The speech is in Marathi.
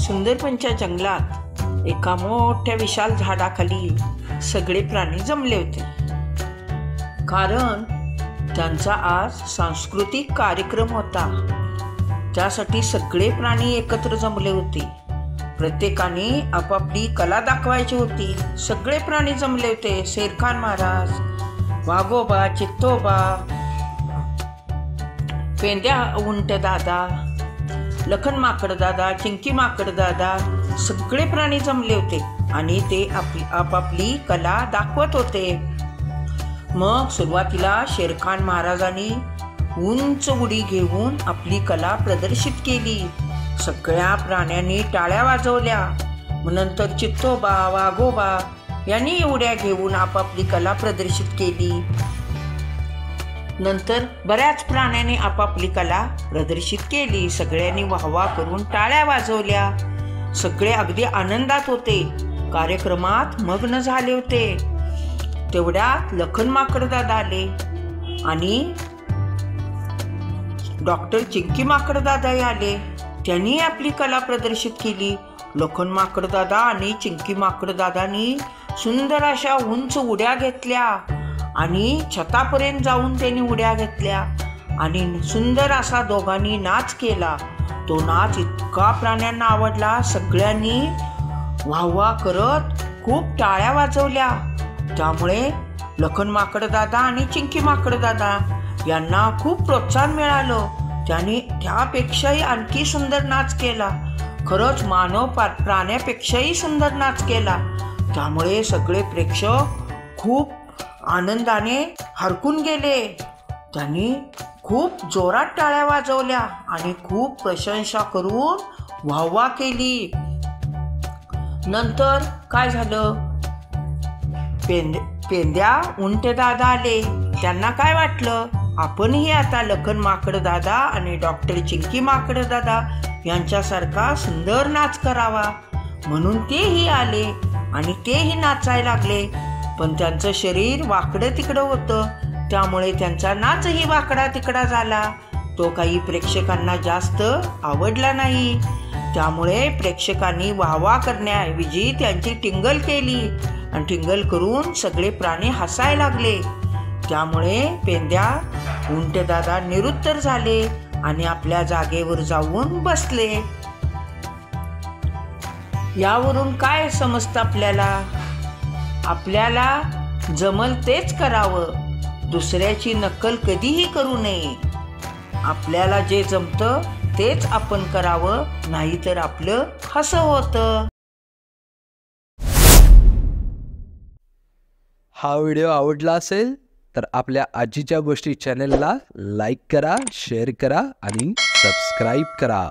सुंदरबनच्या जंगलात एका मोठ्या विशाल झाडाखाली सगळे प्राणी जमले होते, कारण त्यांचा आज सांस्कृतिक कार्यक्रम होता. त्यासाठी सगळे प्राणी एकत्र जमले होते. प्रत्येकाने आपापली कला दाखवायची होती. सगळे प्राणी जमले होते. शेरखान महाराज, वाघोबा, चित्तोबा, पेंद्या उंट दादा, लखन माकड दादा, चिंकी माकड दादा, सगळे प्राणी जमले होते आणि ते आपापली कला दाखवत होते. मग सुरुवातीला शेरखान महाराजांनी उंच उडी घेऊन आपली कला प्रदर्शित केली. सगळ्या प्राण्यांनी टाळ्या वाजवल्या. मग नंतर चित्तोबा, वाघोबा यांनी उड्या घेऊन आपापली कला प्रदर्शित केली. नंतर बऱ्याच प्राण्यांनी आपापली कला प्रदर्शित केली. सगळ्यांनी वाहवा करून टाळ्या वाजवल्या. सगळे अगदी आनंदात होते, कार्यक्रमात मग्न झाले होते. तेवढ्यात लखन माकड दादा आले आणि डॉक्टर चिंकी माकड दादाही आले. त्यांनी आपली कला प्रदर्शित केली. लखन माकड दादा आणि चिंकी माकड दादांनी सुंदर अशा उंच उड्या घेतल्या आणि छतापर्यंत जाऊन त्यांनी उड्या घेतल्या आणि सुंदर असा दोघांनी नाच केला. तो नाच इतका प्राण्यांना आवडला. सगळ्यांनी वाहवा करत खूप टाळ्या वाजवल्या. त्यामुळे लखन माकड दादा आणि चिंकी माकड दादा यांना खूप प्रोत्साहन मिळालं. त्यांनी त्यापेक्षाही आणखी सुंदर नाच केला. खरंच मानव प्राण्यापेक्षाही सुंदर नाच केला. त्यामुळे सगळे प्रेक्षक खूप आनंदाने हरकून गेले. त्यांनी खूप जोरात टाळ्या वाजवल्या आणि खूप प्रशंसा करून वाहवा केली. नंतर काय झालं, पेंद्या उंट दादा आले. त्यांना काय वाटलं, आपणही आता लखन माकड दादा आणि डॉक्टर चिंकी माकड दादा यांच्यासारखा सुंदर नाच करावा. म्हणून तेही आले आणि तेही नाचायला लागले. पण त्यांचं शरीर वाकडं तिकडं होतं, त्यामुळे त्यांचा नाचही वाकडा तिकडा झाला. तो काही प्रेक्षकांना जास्त आवडला नाही. त्यामुळे प्रेक्षकांनी वाहवा करण्याऐवजी त्यांची टिंगल केली आणि टिंगल करून सगळे प्राणी हसायला लागले. त्यामुळे पेंद्या उंट दादा निरुत्तर झाले आणि आपल्या जागेवर जाऊन बसले. यावरून काय समजतं आपल्याला जमल तेच करावं. दुसऱ्याची नक्कल कधीही करू नये. आपल्याला जे जमतं तेच आपण करावं, नाहीतर आपलं हसं होतं. हा व्हिडिओ आवडला असेल तर आपल्या आजीच्या गोष्टी चॅनलला लाईक करा, शेअर करा आणि सबस्क्राईब करा.